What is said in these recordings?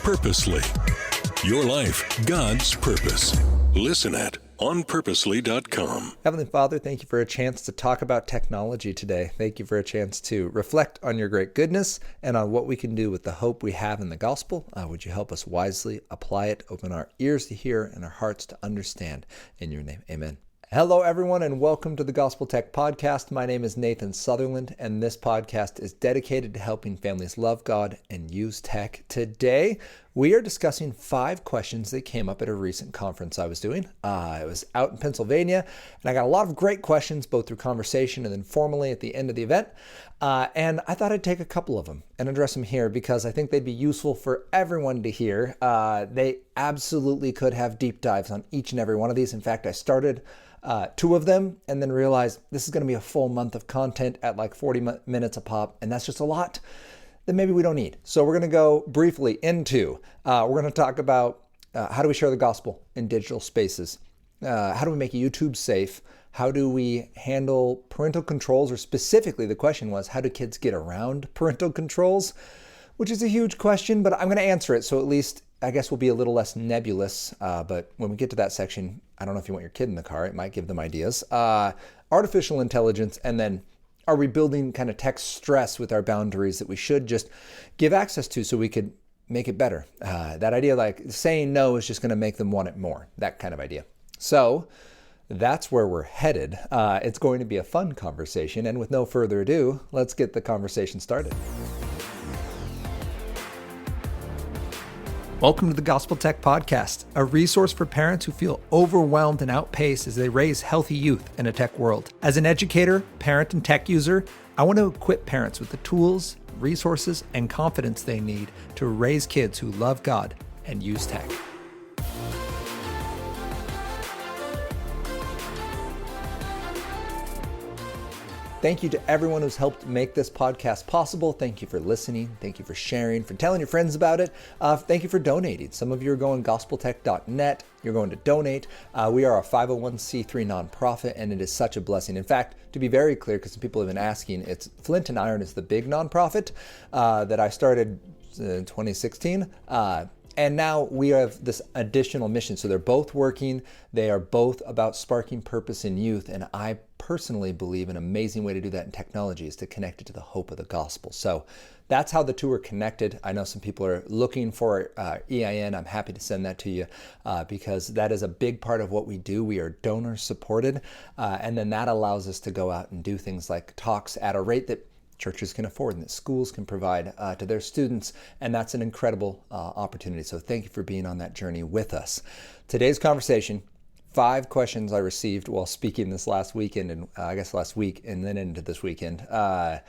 Purposely. Your life, God's purpose. Listen at onpurposely.com. Heavenly Father, thank you for a chance to talk about technology today. Thank you for a chance to reflect on your great goodness and on what we can do with the hope we have in the gospel. Would you help us wisely apply it, open our ears to hear and our hearts to understand. In your name, amen. Hello, everyone, and welcome to the Gospel Tech Podcast. My name is Nathan Sutherland, and this podcast is dedicated to helping families love God and use tech. Today, we are discussing 5 questions that came up at a recent conference I was doing. It was out in Pennsylvania, and I got a lot of great questions, both through conversation and then formally at the end of the event. And I thought I'd take a couple of them and address them here because I think they'd be useful for everyone to hear. They absolutely could have deep dives on each and every one of these. In fact, I started 2 of them and then realized this is going to be a full month of content at like 40 minutes a pop, and that's just a lot that maybe we don't need. So we're going to go briefly into, we're going to talk about how do we share the gospel in digital spaces? How do we make YouTube safe? How do we handle parental controls? Or specifically, the question was, how do kids get around parental controls? Which is a huge question, but I'm going to answer it. So at least I guess we'll be a little less nebulous. But when we get to that section, I don't know if you want your kid in the car. It might give them ideas. Artificial intelligence, and then are we building kind of tech stress with our boundaries that we should just give access to so we could make it better? That idea like saying no is just going to make them want it more. That kind of idea. So that's where we're headed. It's going to be a fun conversation. And with no further ado, let's get the conversation started. Welcome to the Gospel Tech Podcast, a resource for parents who feel overwhelmed and outpaced as they raise healthy youth in a tech world. As an educator, parent, and tech user, I want to equip parents with the tools, resources, and confidence they need to raise kids who love God and use tech. Thank you to everyone who's helped make this podcast possible. Thank you for listening. Thank you for sharing, for telling your friends about it. Thank you for donating. Some of you are going gospeltech.net. You're going to donate. We are a 501c3 nonprofit, and it is such a blessing. In fact, to be very clear, because some people have been asking, it's Flint and Iron is the big nonprofit that I started in 2016. And now we have this additional mission. So they're both working. They are both about sparking purpose in youth. And I personally believe an amazing way to do that in technology is to connect it to the hope of the gospel. So that's how the two are connected. I know some people are looking for EIN. I'm happy to send that to you because that is a big part of what we do. We are donor supported. And then that allows us to go out and do things like talks at a rate that churches can afford and that schools can provide to their students. And that's an incredible opportunity. So thank you for being on that journey with us. Today's conversation, 5 questions I received while speaking this last weekend, and I guess last week and then into this weekend. And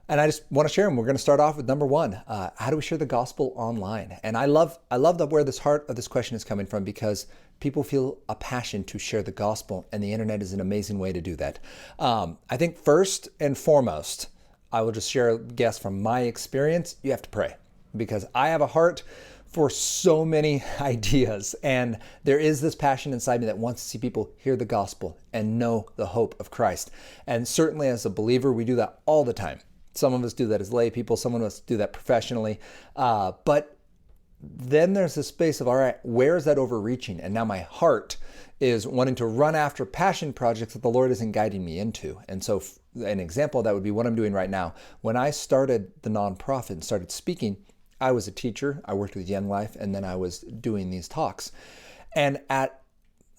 I just want to share them. We're going to start off with number 1. How do we share the gospel online? And I love where this heart of this question is coming from, because people feel a passion to share the gospel, and the internet is an amazing way to do that. I think first and foremost, I will just share a guess from my experience. You have to pray, because I have a heart for so many ideas. And there is this passion inside me that wants to see people hear the gospel and know the hope of Christ. And certainly as a believer, we do that all the time. Some of us do that as lay people. Some of us do that professionally. But then there's this space of, all right, where is that overreaching? And now my heart is wanting to run after passion projects that the Lord isn't guiding me into. And so an example of that would be what I'm doing right now. When I started the nonprofit and started speaking, I was a teacher. I worked with Young Life, and then I was doing these talks. And at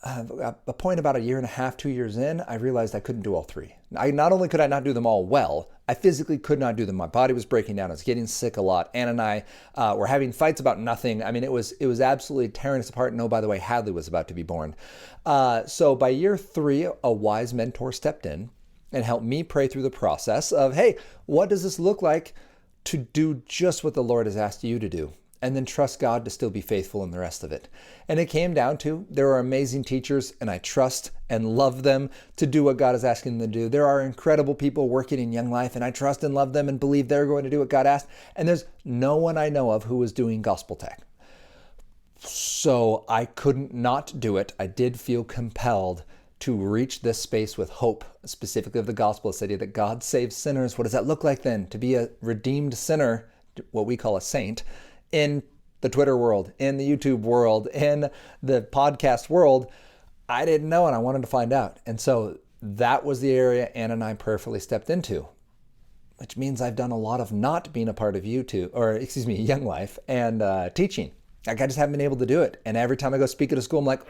a point about 1.5 years, 2 years in, I realized I couldn't do all 3. Not only could I not do them all well, I physically could not do them. My body was breaking down. I was getting sick a lot. Ann and I were having fights about nothing. I mean, it was absolutely tearing us apart. And oh, by the way, Hadley was about to be born. So by year 3, a wise mentor stepped in and helped me pray through the process of, hey, what does this look like to do just what the Lord has asked you to do? And then trust God to still be faithful in the rest of it. And it came down to, there are amazing teachers, and I trust and love them to do what God is asking them to do. There are incredible people working in Young Life, and I trust and love them and believe they're going to do what God asked. And there's no one I know of who was doing gospel tech. So I couldn't not do it. I did feel compelled to reach this space with hope, specifically of the gospel, this idea that God saves sinners. What does that look like then? To be a redeemed sinner, what we call a saint, in the Twitter world, in the YouTube world, in the podcast world, I didn't know, and I wanted to find out. And so that was the area Anna and I prayerfully stepped into, which means I've done a lot of not being a part of Young Life and teaching. Like, I just haven't been able to do it. And every time I go speak at a school, I'm like,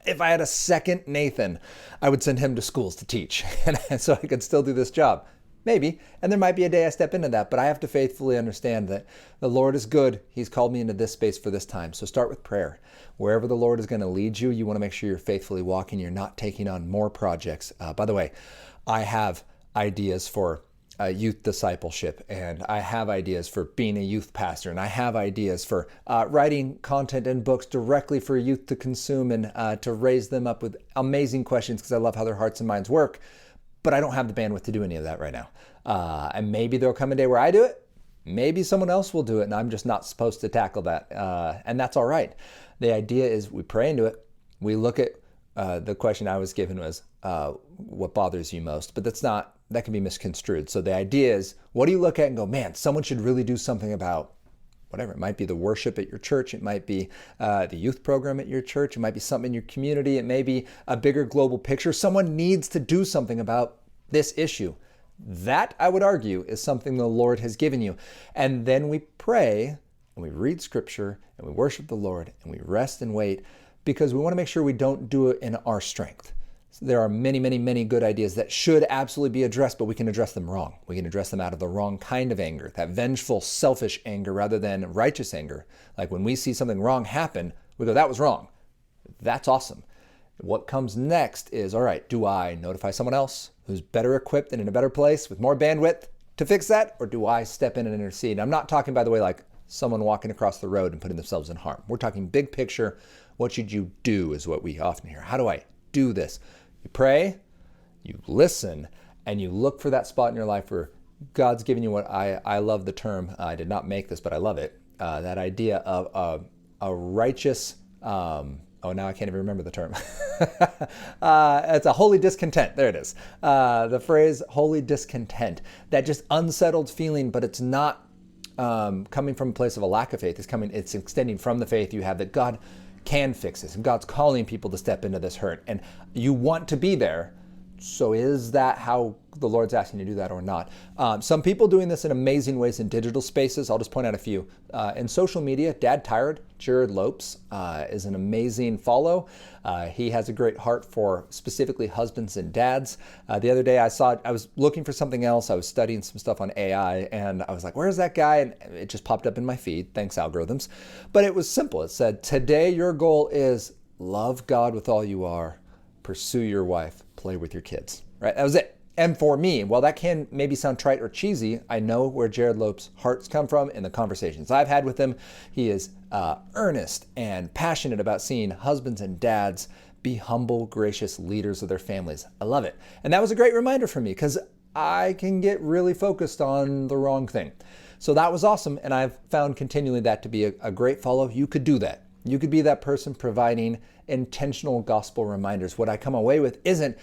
if I had a second Nathan, I would send him to schools to teach. And so I could still do this job. Maybe. And there might be a day I step into that, but I have to faithfully understand that the Lord is good. He's called me into this space for this time. So start with prayer. Wherever the Lord is going to lead you, you want to make sure you're faithfully walking. You're not taking on more projects. By the way, I have ideas for youth discipleship, and I have ideas for being a youth pastor, and I have ideas for writing content and books directly for youth to consume and to raise them up with amazing questions, because I love how their hearts and minds work. But I don't have the bandwidth to do any of that right now. And maybe there'll come a day where I do it. Maybe someone else will do it, and I'm just not supposed to tackle that. And that's all right. The idea is we pray into it. We look at the question I was given was, what bothers you most? But that can be misconstrued. So the idea is, what do you look at and go, man, someone should really do something about whatever. It might be the worship at your church. It might be the youth program at your church. It might be something in your community. It may be a bigger global picture. Someone needs to do something about this issue. That, I would argue, is something the Lord has given you. And then we pray and we read scripture and we worship the Lord and we rest and wait, because we want to make sure we don't do it in our strength. So there are many, many, many good ideas that should absolutely be addressed, but we can address them wrong. We can address them out of the wrong kind of anger, that vengeful, selfish anger rather than righteous anger. Like when we see something wrong happen, we go, that was wrong. That's awesome. What comes next is, all right, do I notify someone else who's better equipped and in a better place with more bandwidth to fix that? Or do I step in and intercede? I'm not talking, by the way, like someone walking across the road and putting themselves in harm. We're talking big picture. What should you do is what we often hear. How do I do this? You pray, you listen, and you look for that spot in your life where God's given you what I love the term, I did not make this, but I love it, that idea of a righteous, now I can't even remember the term. It's a holy discontent. There it is. The phrase holy discontent, that just unsettled feeling, but it's not coming from a place of a lack of faith. It's extending from the faith you have that God can fix this, and God's calling people to step into this hurt, and you want to be there. So is that how the Lord's asking you to do that or not? Some people doing this in amazing ways in digital spaces. I'll just point out a few. In social media, Dad Tired, Jared Lopes, is an amazing follow. He has a great heart for specifically husbands and dads. The other day I was looking for something else. I was studying some stuff on AI, and I was like, where's that guy? And it just popped up in my feed. Thanks, algorithms. But it was simple. It said, today your goal is love God with all you are, pursue your wife, play with your kids, right? That was it. And for me, while that can maybe sound trite or cheesy, I know where Jared Lopes' hearts come from in the conversations I've had with him. He is earnest and passionate about seeing husbands and dads be humble, gracious leaders of their families. I love it. And that was a great reminder for me, because I can get really focused on the wrong thing. So that was awesome. And I've found continually that to be a great follow. You could do that. You could be that person providing intentional gospel reminders. What I come away with isn't,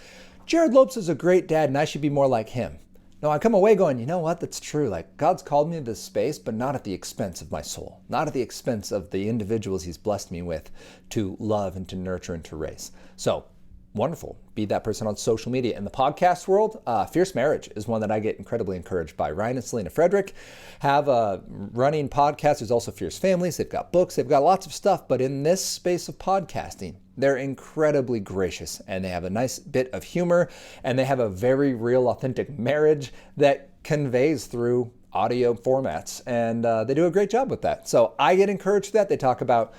Jared Lopes is a great dad and I should be more like him. No, I come away going, you know what? That's true. Like, God's called me to this space, but not at the expense of my soul, not at the expense of the individuals he's blessed me with to love and to nurture and to raise. So wonderful. Be that person on social media. In the podcast world, Fierce Marriage is one that I get incredibly encouraged by. Ryan and Selena Frederick have a running podcast. There's also Fierce Families. They've got books. They've got lots of stuff. But in this space of podcasting, they're incredibly gracious, and they have a nice bit of humor, and they have a very real, authentic marriage that conveys through audio formats, and they do a great job with that. So I get encouraged to that. They talk about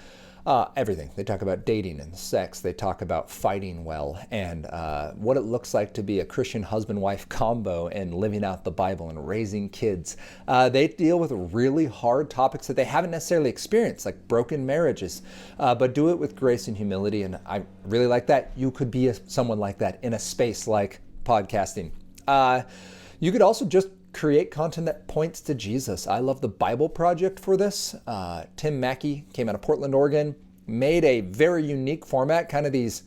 everything. They talk about dating and sex. They talk about fighting well and what it looks like to be a Christian husband-wife combo and living out the Bible and raising kids. They deal with really hard topics that they haven't necessarily experienced, like broken marriages, but do it with grace and humility. And I really like that. You could be someone like that in a space like podcasting. You could also just create content that points to Jesus. I love the Bible Project for this. Tim Mackey came out of Portland, Oregon, made a very unique format, kind of these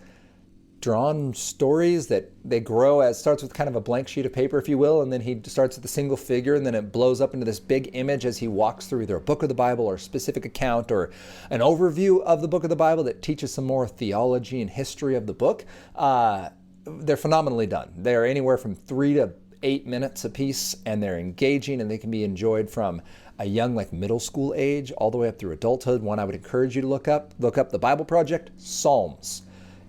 drawn stories that they grow as, starts with kind of a blank sheet of paper, if you will, and then he starts with a single figure, and then it blows up into this big image as he walks through either a book of the Bible or a specific account or an overview of the book of the Bible that teaches some more theology and history of the book. They're phenomenally done. They're anywhere from 3 to 8 minutes a piece, and they're engaging, and they can be enjoyed from a young, like middle school age, all the way up through adulthood. One I would encourage you to look up the Bible Project, Psalms.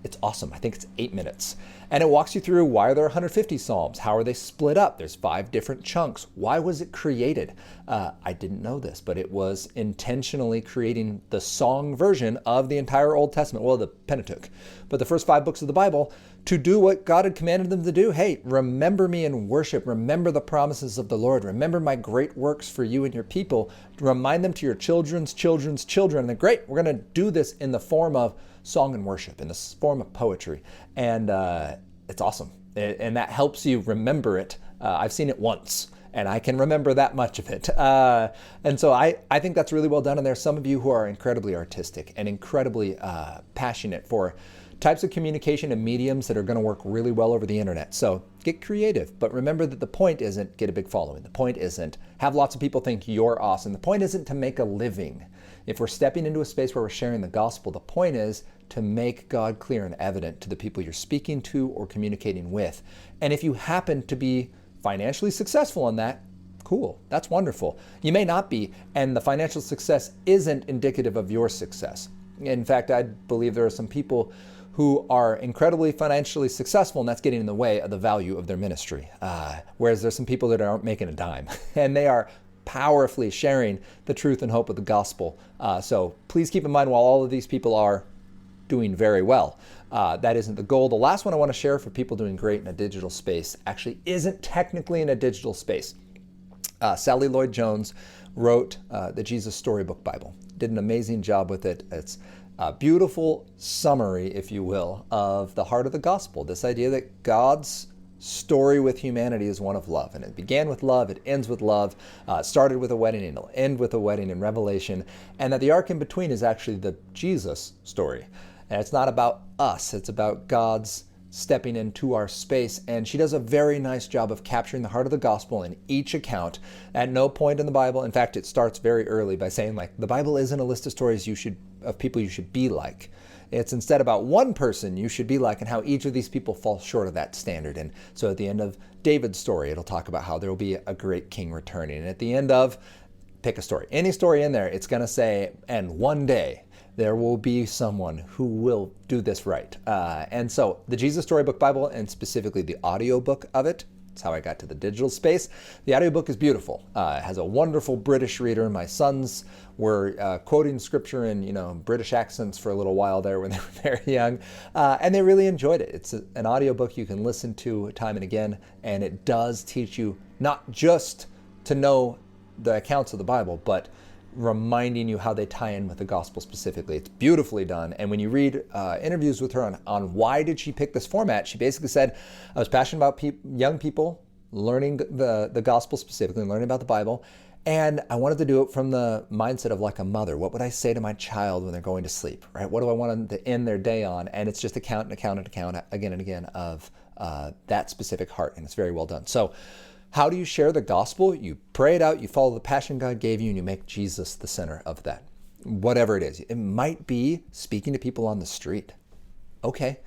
It's awesome. I think it's 8 minutes. And it walks you through, why are there 150 Psalms? How are they split up? There's 5 different chunks. Why was it created? I didn't know this, but it was intentionally creating the song version of the entire Old Testament, well, the Pentateuch, but the first 5 books of the Bible, to do what God had commanded them to do. Hey, remember me in worship. Remember the promises of the Lord. Remember my great works for you and your people. Remind them to your children's children's children. And they're great. We're going to do this in the form of song and worship, in the form of poetry. And it's awesome. And that helps you remember it. I've seen it once, and I can remember that much of it. And so I think that's really well done. And there's some of you who are incredibly artistic and incredibly passionate for types of communication and mediums that are going to work really well over the internet. So get creative, but remember that the point isn't get a big following. The point isn't have lots of people think you're awesome. The point isn't to make a living. If we're stepping into a space where we're sharing the gospel, the point is to make God clear and evident to the people you're speaking to or communicating with. And if you happen to be financially successful in that, cool, that's wonderful. You may not be, and the financial success isn't indicative of your success. In fact, I believe there are some people who are incredibly financially successful, and that's getting in the way of the value of their ministry. Whereas there's some people that aren't making a dime, and they are powerfully sharing the truth and hope of the gospel. So please keep in mind, while all of these people are doing very well, that isn't the goal. The last one I want to share for people doing great in a digital space actually isn't technically in a digital space. Sally Lloyd-Jones wrote the Jesus Storybook Bible. Did an amazing job with it. It's a beautiful summary, if you will, of the heart of the gospel. This idea that God's story with humanity is one of love. And it began with love, it ends with love, it started with a wedding, and it'll end with a wedding in Revelation. And that the arc in between is actually the Jesus story. And it's not about us, it's about God's stepping into our space. And she does a very nice job of capturing the heart of the gospel in each account. At no point in the Bible, in fact, it starts very early by saying, like, the Bible isn't a list of stories of people you should be like. It's instead about one person you should be like and how each of these people falls short of that standard. And so at the end of David's story, it'll talk about how there will be a great king returning. And at the end of, pick a story, any story in there, it's going to say, and one day there will be someone who will do this right. And so the Jesus Storybook Bible, and specifically the audiobook of it, that's how I got to the digital space. The audiobook is beautiful. It has a wonderful British reader. My sons were quoting scripture in British accents for a little while there when they were very young, and they really enjoyed it. It's an audiobook you can listen to time and again, and it does teach you not just to know the accounts of the Bible, but reminding you how they tie in with the gospel specifically. It's beautifully done. And when you read interviews with her on why did she pick this format, she basically said, I was passionate about young people learning the gospel specifically, learning about the Bible, and I wanted to do it from the mindset of like a mother. What would I say to my child when they're going to sleep, right? What do I want them to end their day on? And it's just account again and again of that specific heart, and it's very well done. So how do you share the gospel? You pray it out, you follow the passion God gave you, and you make Jesus the center of that. Whatever it is. It might be speaking to people on the street. Okay.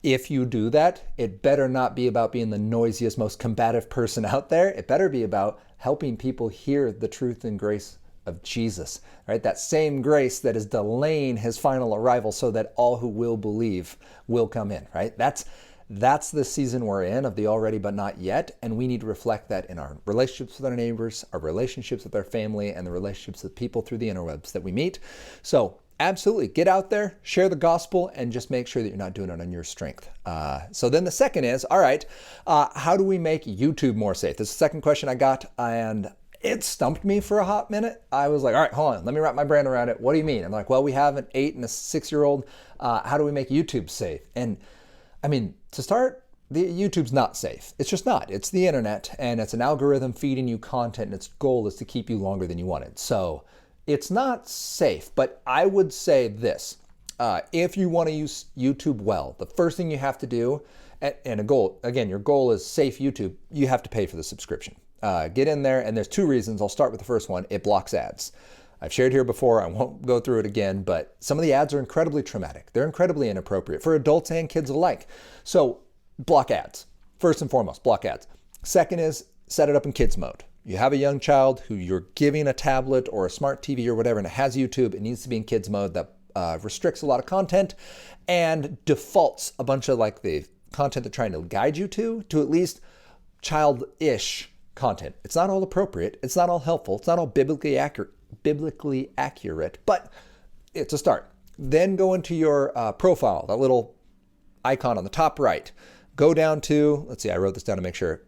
If you do that, it better not be about being the noisiest, most combative person out there. It better be about helping people hear the truth and grace of Jesus, right? That same grace that is delaying his final arrival so that all who will believe will come in, right? That's the season we're in of the already but not yet, and we need to reflect that in our relationships with our neighbors, our relationships with our family, and the relationships with people through the interwebs that we meet. So absolutely, get out there, share the gospel, and just make sure that you're not doing it on your strength. So then the second is, all right, how do we make YouTube more safe? This is the second question I got, and it stumped me for a hot minute. I was like, all right, hold on, let me wrap my brain around it. What do you mean? I'm like, well, we have an 8 and a 6-year-old. How do we make YouTube safe? And I mean, to start, YouTube's not safe. It's just not. It's the internet, and it's an algorithm feeding you content, and its goal is to keep you longer than you wanted. So it's not safe, but I would say this. If you want to use YouTube well, the first thing you have to do, and a goal, again, your goal is safe YouTube, you have to pay for the subscription. Get in there, and there's two reasons. I'll start with the first one. It blocks ads. I've shared here before, I won't go through it again, but some of the ads are incredibly traumatic. They're incredibly inappropriate for adults and kids alike. So block ads. First and foremost, block ads. Second is set it up in kids mode. You have a young child who you're giving a tablet or a smart TV or whatever, and it has YouTube. It needs to be in kids mode. That restricts a lot of content and defaults a bunch of like the content they're trying to guide you to at least childish content. It's not all appropriate. It's not all helpful. It's not all biblically accurate, but it's a start. Then go into your profile, that little icon on the top right. Go down to, let's see, I wrote this down to make sure.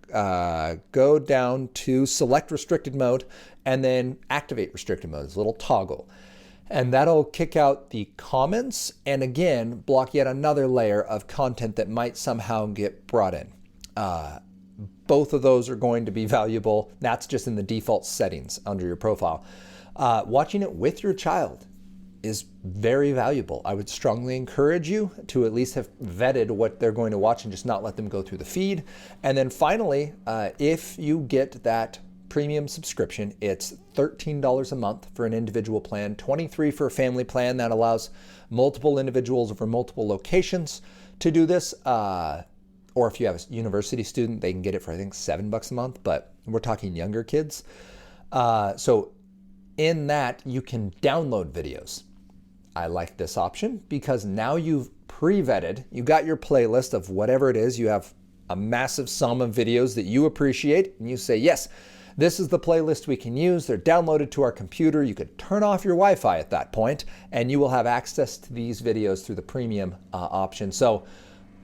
Go down to select restricted mode and then activate restricted mode. It's a little toggle. And that'll kick out the comments and again, block yet another layer of content that might somehow get brought in. Both of those are going to be valuable. That's just in the default settings under your profile. Watching it with your child is very valuable. I would strongly encourage you to at least have vetted what they're going to watch and just not let them go through the feed. And then finally, if you get that premium subscription, it's $13 a month for an individual plan, $23 for a family plan that allows multiple individuals over multiple locations to do this. Or if you have a university student, they can get it for, I think, $7 a month, but we're talking younger kids. So in that, you can download videos. I like this option because now you've pre-vetted, you got your playlist of whatever it is. You have a massive sum of videos that you appreciate, and you say, yes, this is the playlist we can use. They're downloaded to our computer. You could turn off your Wi-Fi at that point, and you will have access to these videos through the premium option. So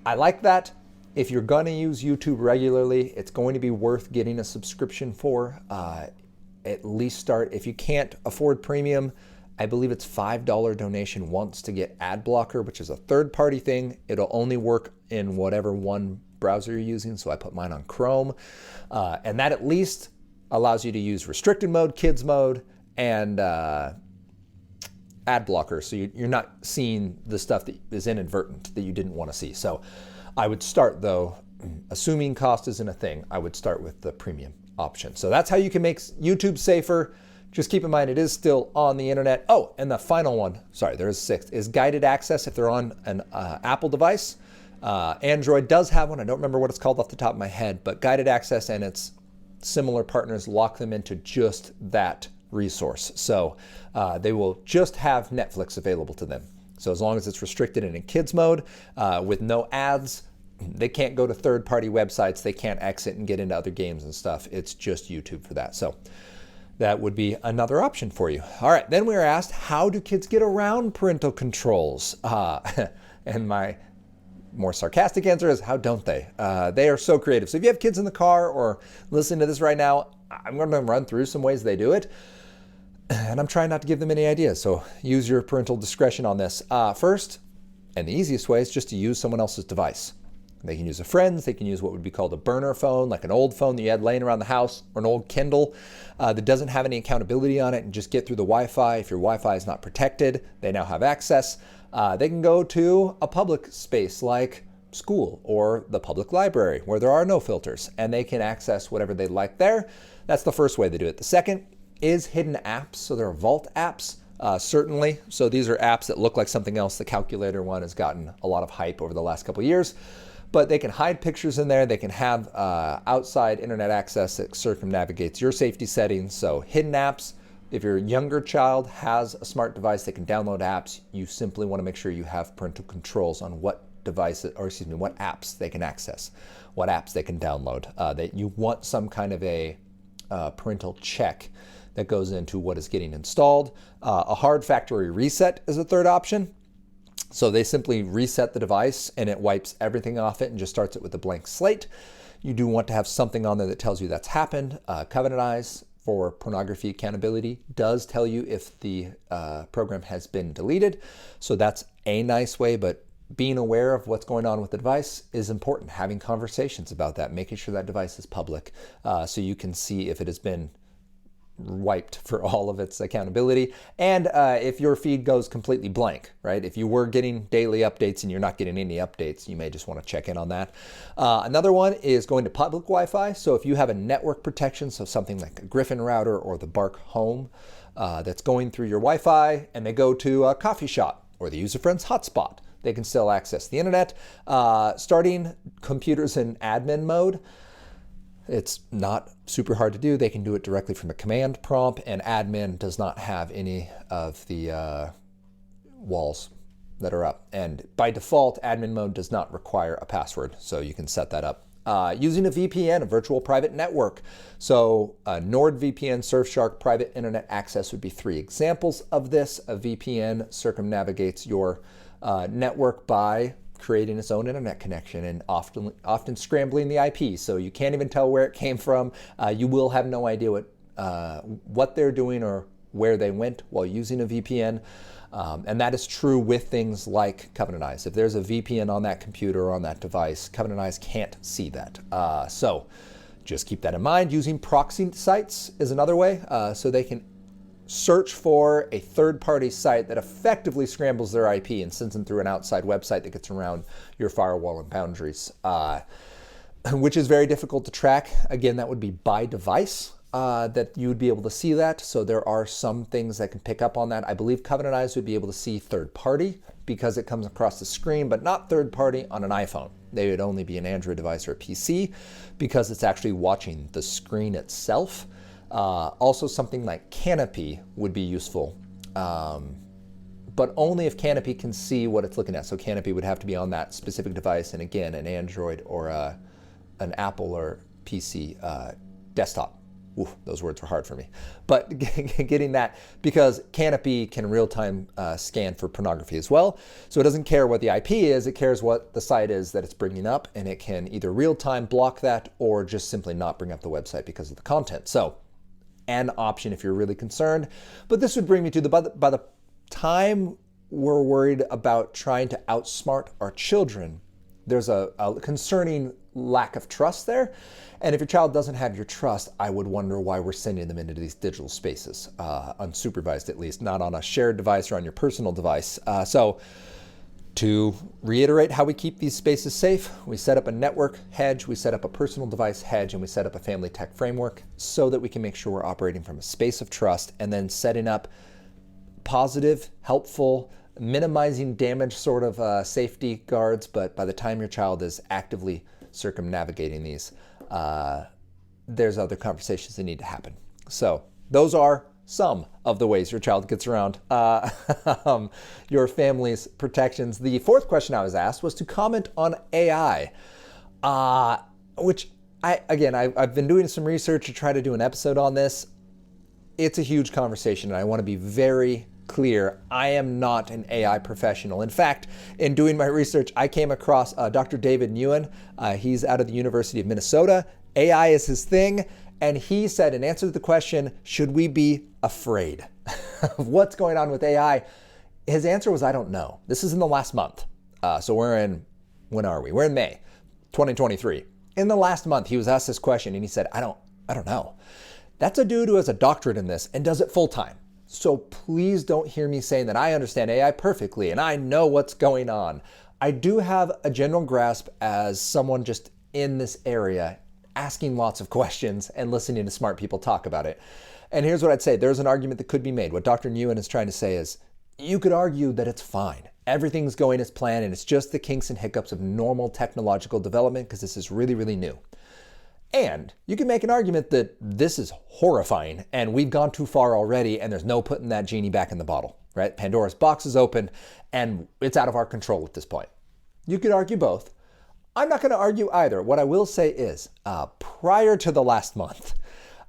I like that. If you're going to use YouTube regularly, it's going to be worth getting a subscription for. At least start. If you can't afford premium, I believe it's $5 donation once to get ad blocker, which is a third-party thing. It'll only work in whatever one browser you're using, so I put mine on Chrome. And that at least allows you to use restricted mode, kids mode, and ad blocker, so you're not seeing the stuff that is inadvertent that you didn't want to see. So I would start, though, assuming cost isn't a thing, I would start with the premium option. So that's how you can make YouTube safer. Just keep in mind, it is still on the internet. Oh, and the final one, sorry, there is sixth, is guided access if they're on an Apple device. Android does have one. I don't remember what it's called off the top of my head, but guided access and its similar partners lock them into just that resource. So they will just have Netflix available to them. So as long as it's restricted and in kids mode with no ads, they can't go to third-party websites. They can't exit and get into other games and stuff. It's just YouTube for that. So that would be another option for you. All right, then we were asked, how do kids get around parental controls? And my more sarcastic answer is, how don't they? They are so creative. So if you have kids in the car or listening to this right now, I'm going to run through some ways they do it. And I'm trying not to give them any ideas. So use your parental discretion on this. First, and the easiest way is just to use someone else's device. They can use a friend's, they can use what would be called a burner phone, like an old phone that you had laying around the house, or an old Kindle that doesn't have any accountability on it, and just get through the Wi-Fi. If your Wi-Fi is not protected, they now have access. They can go to a public space like school or the public library where there are no filters, and they can access whatever they'd like there. That's the first way they do it. The second is hidden apps. So there are vault apps. Certainly. So these are apps that look like something else. The calculator one has gotten a lot of hype over the last couple of years. But they can hide pictures in there. They can have outside internet access that circumnavigates your safety settings. So hidden apps. If your younger child has a smart device, they can download apps. You simply want to make sure you have parental controls on what devices, or excuse me, what apps they can access, what apps they can download. That you want some kind of a parental check that goes into what is getting installed. A hard factory reset is a third option. So they simply reset the device and it wipes everything off it and just starts it with a blank slate. You do want to have something on there that tells you that's happened. Covenant Eyes for pornography accountability does tell you if the program has been deleted. So that's a nice way, but being aware of what's going on with the device is important. Having conversations about that, making sure that device is public so you can see if it has been wiped for all of its accountability. And if your feed goes completely blank, right? If you were getting daily updates and you're not getting any updates, you may just want to check in on that. Another one is going to public Wi-Fi. So if you have a network protection, so something like a Griffin router or the Bark Home that's going through your Wi-Fi, and they go to a coffee shop or they use a friend's hotspot, they can still access the internet. Starting computers in admin mode, it's not super hard to do. They can do it directly from a command prompt, and admin does not have any of the walls that are up. And by default, admin mode does not require a password, so you can set that up. Using a VPN, a virtual private network. So NordVPN, Surfshark, private internet access would be 3 examples of this. A VPN circumnavigates your network by creating its own internet connection and often scrambling the IP, so you can't even tell where it came from. You will have no idea what they're doing or where they went while using a VPN. And that is true with things like Covenant Eyes. If there's a VPN on that computer or on that device, Covenant Eyes can't see that. So just keep that in mind. Using proxy sites is another way, so they can search for a third-party site that effectively scrambles their IP and sends them through an outside website that gets around your firewall and boundaries, which is very difficult to track. Again, that would be by device that you would be able to see that. So there are some things that can pick up on that. I believe Covenant Eyes would be able to see third-party because it comes across the screen, but not third-party on an iPhone. They would only be an Android device or a PC because it's actually watching the screen itself. Also, something like Canopy would be useful, but only if Canopy can see what it's looking at. So Canopy would have to be on that specific device, and again, an Android or an Apple or PC desktop. Oof, those words were hard for me. But getting that, because Canopy can real-time scan for pornography as well. So it doesn't care what the IP is, it cares what the site is that it's bringing up, and it can either real-time block that or just simply not bring up the website because of the content. So an option if you're really concerned. But this would bring me to by the time we're worried about trying to outsmart our children, there's a concerning lack of trust there. And if your child doesn't have your trust, I would wonder why we're sending them into these digital spaces, unsupervised at least, not on a shared device or on your personal device. So to reiterate how we keep these spaces safe, we set up a network hedge, we set up a personal device hedge, and we set up a family tech framework so that we can make sure we're operating from a space of trust, and then setting up positive, helpful, minimizing damage sort of safety guards. But by the time your child is actively circumnavigating these, there's other conversations that need to happen. So those are some of the ways your child gets around your family's protections. The fourth question I was asked was to comment on AI, which I've been doing some research to try to do an episode on this. It's a huge conversation, and I want to be very clear. I am not an AI professional. In fact, in doing my research, I came across Dr. David Nguyen. He's out of the University of Minnesota. AI is his thing. And he said, in answer to the question, should we be afraid of what's going on with AI? His answer was, I don't know. This is in the last month. So when are we? We're in May 2023. In the last month, he was asked this question and he said, I don't know. That's a dude who has a doctorate in this and does it full time. So please don't hear me saying that I understand AI perfectly and I know what's going on. I do have a general grasp as someone just in this area, asking lots of questions and listening to smart people talk about it. And here's what I'd say. There's an argument that could be made. What Dr. Nguyen is trying to say is, you could argue that it's fine. Everything's going as planned and it's just the kinks and hiccups of normal technological development because this is really, really new. And you can make an argument that this is horrifying and we've gone too far already and there's no putting that genie back in the bottle, right? Pandora's box is open and it's out of our control at this point. You could argue both. I'm not going to argue either. What I will say is, prior to the last month,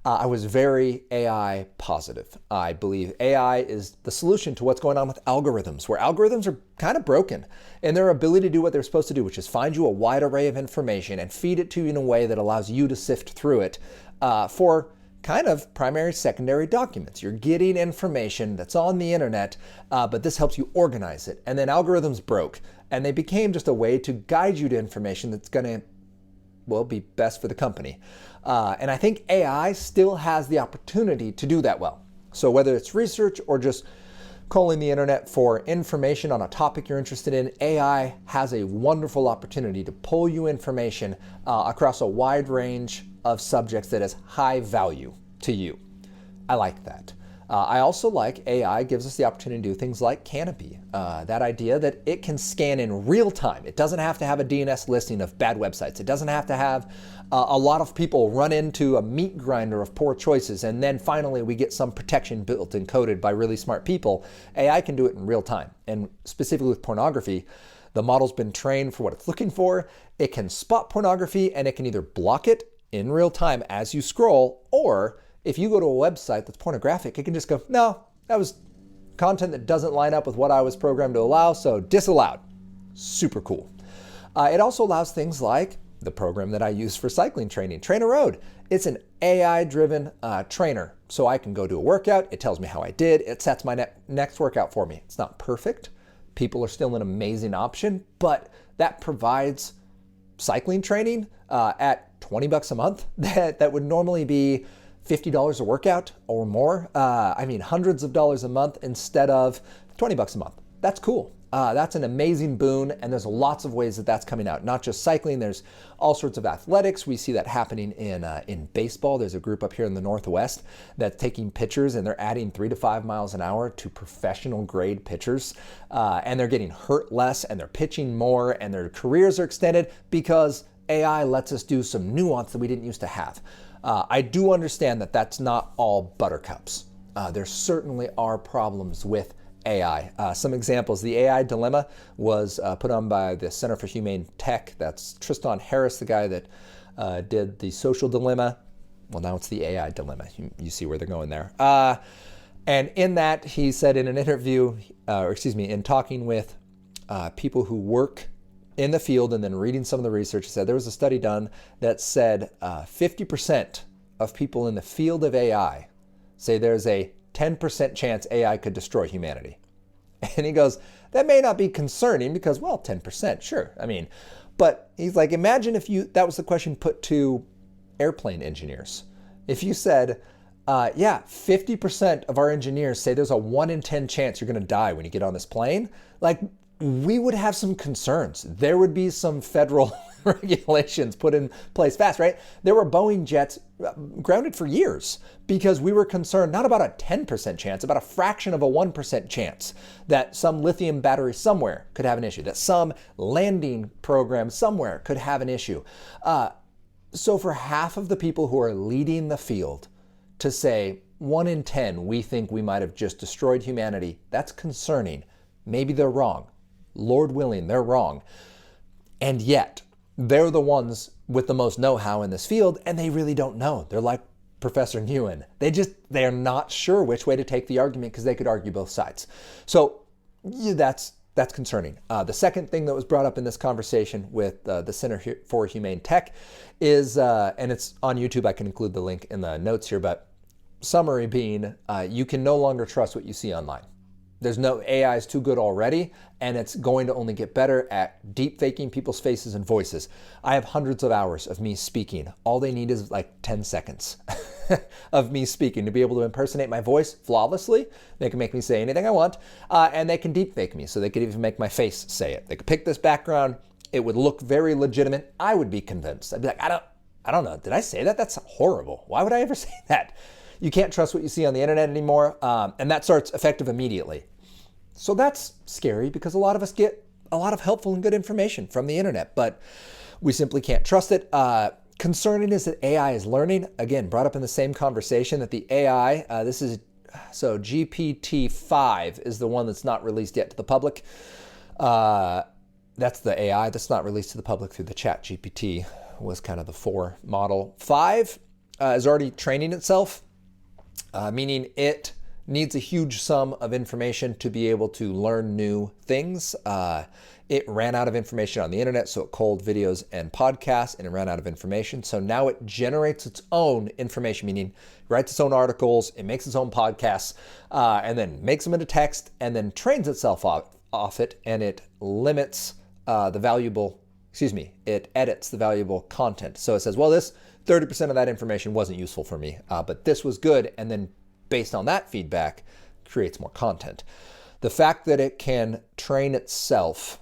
I was very AI positive. I believe AI is the solution to what's going on with algorithms, where algorithms are kind of broken in their ability to do what they're supposed to do, which is find you a wide array of information and feed it to you in a way that allows you to sift through it for kind of primary, secondary documents. You're getting information that's on the internet, but this helps you organize it. And then algorithms broke, and they became just a way to guide you to information that's going to, well, be best for the company. And I think AI still has the opportunity to do that well. So whether it's research or just calling the internet for information on a topic you're interested in, AI has a wonderful opportunity to pull you information across a wide range of subjects that is high value to you. I like that. I also like AI gives us the opportunity to do things like Canopy. That idea that it can scan in real time. It doesn't have to have a DNS listing of bad websites. It doesn't have to have a lot of people run into a meat grinder of poor choices, and then finally we get some protection built and coded by really smart people. AI can do it in real time. And specifically with pornography, the model's been trained for what it's looking for. It can spot pornography, and it can either block it in real time as you scroll, or if you go to a website that's pornographic, it can just go, no, that was content that doesn't line up with what I was programmed to allow, so disallowed. Super cool. It also allows things like the program that I use for cycling training, Trainer Road. It's an AI-driven trainer, so I can go do a workout. It tells me how I did. It sets my next workout for me. It's not perfect. People are still an amazing option, but that provides cycling training at $20 a month that would normally be $50 a workout or more. Hundreds of dollars a month instead of $20 a month. That's cool. That's an amazing boon, and there's lots of ways that that's coming out. Not just cycling, there's all sorts of athletics. We see that happening in baseball. There's a group up here in the Northwest that's taking pitchers, and they're adding 3 to 5 miles an hour to professional grade pitchers, and they're getting hurt less, and they're pitching more, and their careers are extended because AI lets us do some nuance that we didn't used to have. I do understand that that's not all buttercups. There certainly are problems with AI. Some examples, the AI dilemma was put on by the Center for Humane Tech. That's Tristan Harris, the guy that did the social dilemma. Well, now it's the AI dilemma. You see where they're going there. And in that, he said in an interview, in talking with people who work in the field and then reading some of the research, he said there was a study done that said 50% of people in the field of AI say there's a 10% chance AI could destroy humanity. And he goes, that may not be concerning because, well, 10%, sure. But he's like, imagine if that was the question put to airplane engineers. If you said, 50% of our engineers say there's a 1 in 10 chance you're going to die when you get on this plane, we would have some concerns. There would be some federal regulations put in place fast, right? There were Boeing jets grounded for years because we were concerned not about a 10% chance, about a fraction of a 1% chance that some lithium battery somewhere could have an issue, that some landing program somewhere could have an issue. So for half of the people who are leading the field to say 1 in 10, we think we might have just destroyed humanity, that's concerning. Maybe they're wrong. Lord willing, they're wrong. And yet, they're the ones with the most know-how in this field, and they really don't know. They're like Professor Nguyen. They're not sure which way to take the argument because they could argue both sides. So that's concerning. The second thing that was brought up in this conversation with the Center for Humane Tech is, and it's on YouTube, I can include the link in the notes here, but summary being, you can no longer trust what you see online. There's no AI is too good already, and it's going to only get better at deep faking people's faces and voices. I have hundreds of hours of me speaking. All they need is like 10 seconds of me speaking to be able to impersonate my voice flawlessly. They can make me say anything I want, and they can deep fake me, so they could even make my face say it. They could pick this background. It would look very legitimate. I would be convinced. I'd be like, I don't know. Did I say that? That's horrible. Why would I ever say that? You can't trust what you see on the internet anymore, and that starts effective immediately. So that's scary because a lot of us get a lot of helpful and good information from the internet, but we simply can't trust it. Concerning is that AI is learning. Again, brought up in the same conversation that the AI, GPT-5 is the one that's not released yet to the public. That's the AI that's not released to the public through the Chat GPT was kind of the 4 model. 5 is already training itself, meaning it needs a huge sum of information to be able to learn new things. It ran out of information on the internet, so it culled videos and podcasts, and it ran out of information. So now it generates its own information, meaning it writes its own articles, it makes its own podcasts, and then makes them into text, and then trains itself off it, and it limits the valuable it edits the valuable content. So it says, well, this 30% of that information wasn't useful for me, but this was good. And then based on that feedback, creates more content. The fact that it can train itself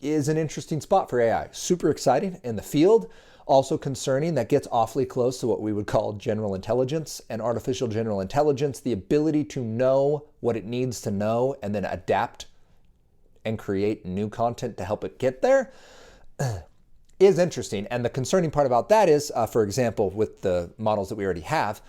is an interesting spot for AI. Super exciting in the field. Also concerning, that gets awfully close to what we would call general intelligence and artificial general intelligence, the ability to know what it needs to know and then adapt and create new content to help it get there is interesting. And the concerning part about that is, for example, with the models that we already have,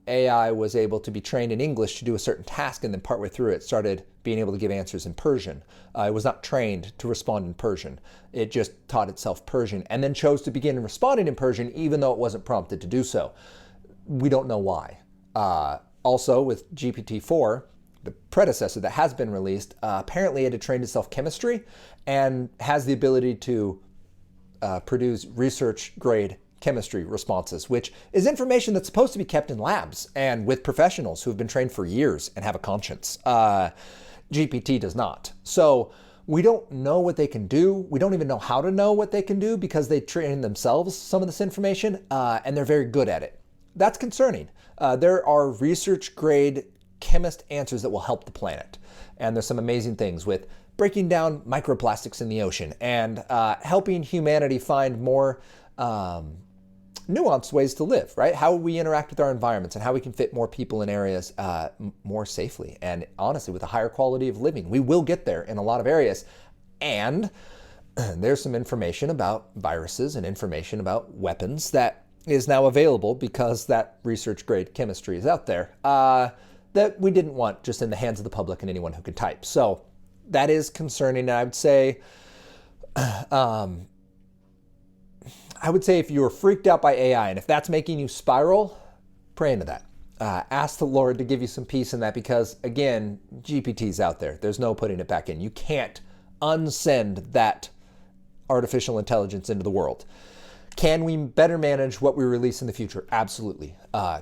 AI was able to be trained in English to do a certain task, and then partway through it started being able to give answers in Persian. It was not trained to respond in Persian. It just taught itself Persian and then chose to begin responding in Persian even though it wasn't prompted to do so. We don't know why. Also with GPT-4, the predecessor that has been released, apparently it had trained itself chemistry and has the ability to produce research-grade chemistry responses, which is information that's supposed to be kept in labs and with professionals who have been trained for years and have a conscience. GPT does not. So we don't know what they can do. We don't even know how to know what they can do because they train themselves some of this information, and they're very good at it. That's concerning. There are research-grade chemist answers that will help the planet. And there's some amazing things with breaking down microplastics in the ocean and helping humanity find more nuanced ways to live, right? How we interact with our environments and how we can fit more people in areas more safely and honestly with a higher quality of living. We will get there in a lot of areas. And there's some information about viruses and information about weapons that is now available because that research-grade chemistry is out there that we didn't want just in the hands of the public and anyone who could type. So that is concerning. And I would say if you're freaked out by AI and if that's making you spiral, pray into that. Ask the Lord to give you some peace in that because, again, GPT's out there. There's no putting it back in. You can't unsend that artificial intelligence into the world. Can we better manage what we release in the future? Absolutely.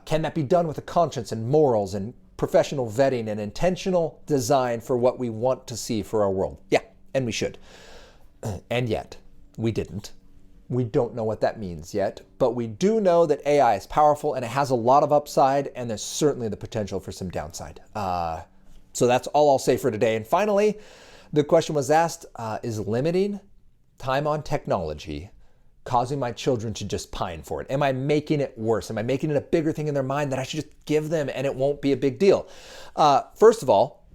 Can that be done with a conscience and morals and professional vetting and intentional design for what we want to see for our world? Yeah, and we should. And yet, we didn't. We don't know what that means yet, but we do know that AI is powerful and it has a lot of upside, and there's certainly the potential for some downside. So that's all I'll say for today. And finally, the question was asked, is limiting time on technology causing my children to just pine for it? Am I making it worse? Am I making it a bigger thing in their mind that I should just give them and it won't be a big deal? First of all,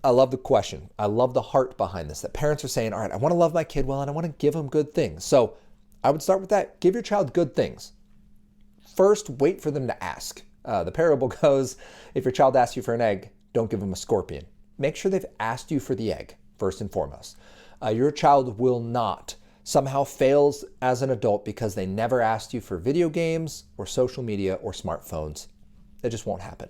I love the question. I love the heart behind this, that parents are saying, all right, I want to love my kid well and I want to give them good things. So I would start with that. Give your child good things. First, wait for them to ask. The parable goes, if your child asks you for an egg, don't give them a scorpion. Make sure they've asked you for the egg, first and foremost. Your child will not somehow fails as an adult because they never asked you for video games or social media or smartphones. That just won't happen.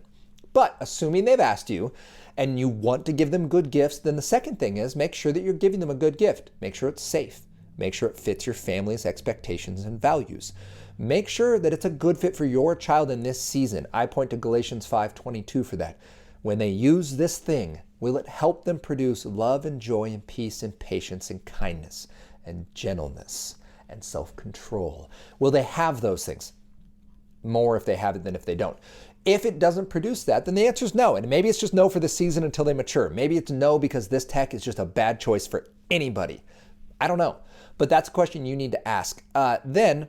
But assuming they've asked you and you want to give them good gifts, then the second thing is make sure that you're giving them a good gift. Make sure it's safe. Make sure it fits your family's expectations and values. Make sure that it's a good fit for your child in this season. I point to Galatians 5:22 for that. When they use this thing, will it help them produce love and joy and peace and patience and kindness and gentleness and self-control? Will they have those things? More if they have it than if they don't. If it doesn't produce that, then the answer is no. And maybe it's just no for the season until they mature. Maybe it's no because this tech is just a bad choice for anybody. I don't know. But that's a question you need to ask. Then,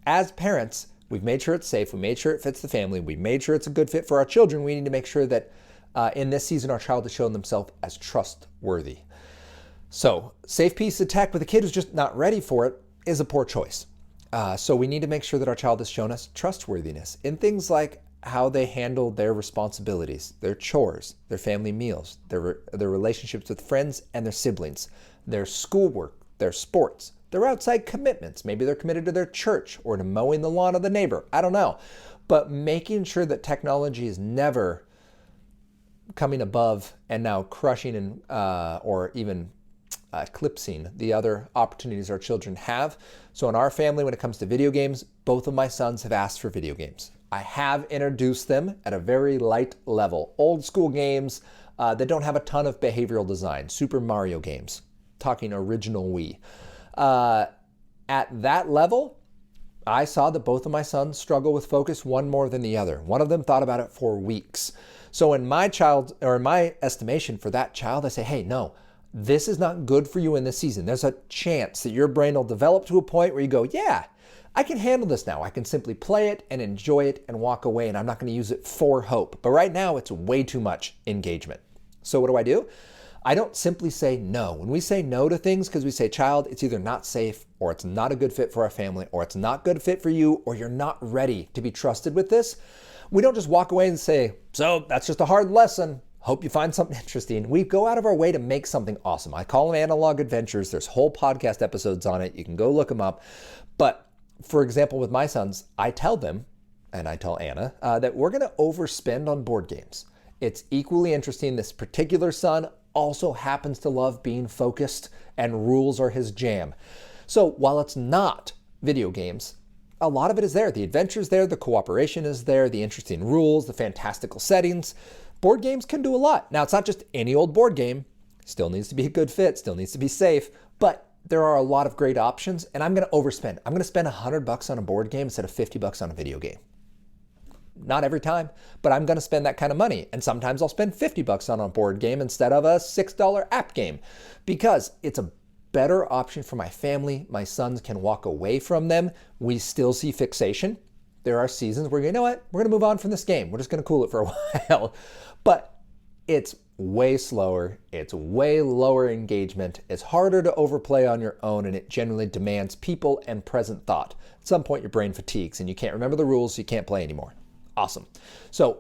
as parents, we've made sure it's safe. We made sure it fits the family. We made sure it's a good fit for our children. We need to make sure that in this season, our child has shown themselves as trustworthy. So, safe piece of tech with a kid who's just not ready for it is a poor choice. So we need to make sure that our child has shown us trustworthiness in things like how they handle their responsibilities, their chores, their family meals, their relationships with friends and their siblings, their schoolwork, their sports, their outside commitments. Maybe they're committed to their church or to mowing the lawn of the neighbor. I don't know. But making sure that technology is never coming above and now crushing and or even eclipsing the other opportunities our children have. So in our family, when it comes to video games, both of my sons have asked for video games. I have introduced them at a very light level. Old school games that don't have a ton of behavioral design, Super Mario games. talking original Wii. At that level, I saw that both of my sons struggle with focus, one more than the other. One of them thought about it for weeks. So in my estimation for that child, I say, hey, no, this is not good for you in this season. There's a chance that your brain will develop to a point where you go, yeah, I can handle this now. I can simply play it and enjoy it and walk away, and I'm not going to use it for hope. But right now, it's way too much engagement. So what do? I don't simply say no. When we say no to things because we say, child, it's either not safe or it's not a good fit for our family or it's not good fit for you or you're not ready to be trusted with this, we don't just walk away and say, so that's just a hard lesson. Hope you find something interesting. We go out of our way to make something awesome. I call them analog adventures. There's whole podcast episodes on it. You can go look them up. But for example, with my sons, I tell them, and I tell Anna, that we're going to overspend on board games. It's equally interesting. This particular son also happens to love being focused, and rules are his jam. So while it's not video games, a lot of it is there. The adventure's there, the cooperation is there, the interesting rules, the fantastical settings. Board games can do a lot. Now, it's not just any old board game. Still needs to be a good fit, still needs to be safe, but there are a lot of great options, and I'm going to overspend. I'm going to spend $100 on a board game instead of $50 on a video game. Not every time, but I'm going to spend that kind of money. And sometimes I'll spend $50 on a board game instead of a $6 app game because it's a better option for my family. My sons can walk away from them. We still see fixation. There are seasons where you know what? We're going to move on from this game. We're just going to cool it for a while. But it's way slower. It's way lower engagement. It's harder to overplay on your own, and it generally demands people and present thought. At some point, your brain fatigues and you can't remember the rules, so you can't play anymore. Awesome. So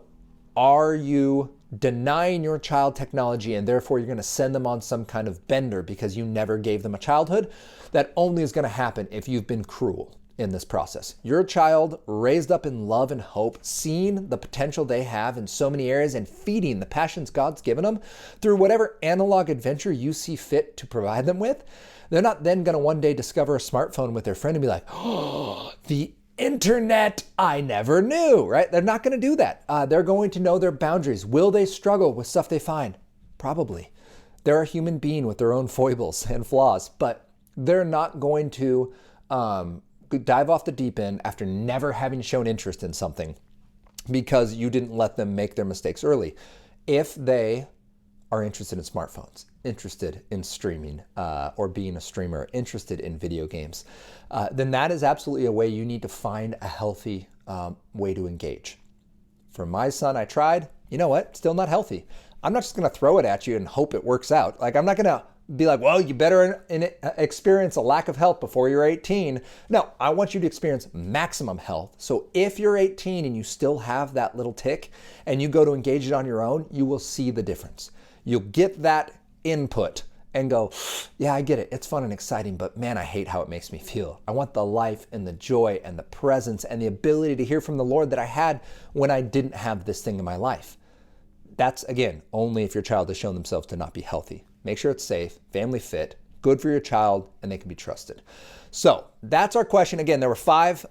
are you denying your child technology and therefore you're going to send them on some kind of bender because you never gave them a childhood? That only is going to happen if you've been cruel in this process. Your child raised up in love and hope, seeing the potential they have in so many areas and feeding the passions God's given them through whatever analog adventure you see fit to provide them with. They're not then going to one day discover a smartphone with their friend and be like, oh, the internet, I never knew, right? They're not going to do that. They're going to know their boundaries. Will they struggle with stuff they find? Probably. They're a human being with their own foibles and flaws, but they're not going to dive off the deep end after never having shown interest in something because you didn't let them make their mistakes early. If they are interested in smartphones, interested in streaming or being a streamer, interested in video games, then that is absolutely a way you need to find a healthy way to engage. For my son, I tried. You know what? Still not healthy. I'm not just going to throw it at you and hope it works out. Like, I'm not going to be like, well, you better experience a lack of health before you're 18. No, I want you to experience maximum health. So if you're 18 and you still have that little tick and you go to engage it on your own, you will see the difference. You'll get that input and go, yeah, I get it. It's fun and exciting, but man, I hate how it makes me feel. I want the life and the joy and the presence and the ability to hear from the Lord that I had when I didn't have this thing in my life. That's, again, only if your child has shown themselves to not be healthy. Make sure it's safe, family fit, good for your child, and they can be trusted. So that's our question. Again, there were 5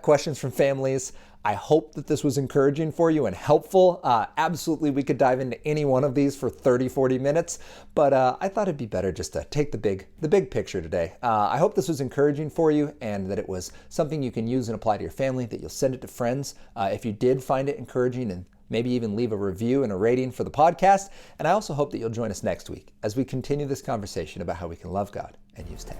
questions from families. I hope that this was encouraging for you and helpful. Absolutely, we could dive into any one of these for 30, 40 minutes, but I thought it'd be better just to take the big picture today. I hope this was encouraging for you and that it was something you can use and apply to your family, that you'll send it to friends if you did find it encouraging, and maybe even leave a review and a rating for the podcast. And I also hope that you'll join us next week as we continue this conversation about how we can love God and use tech.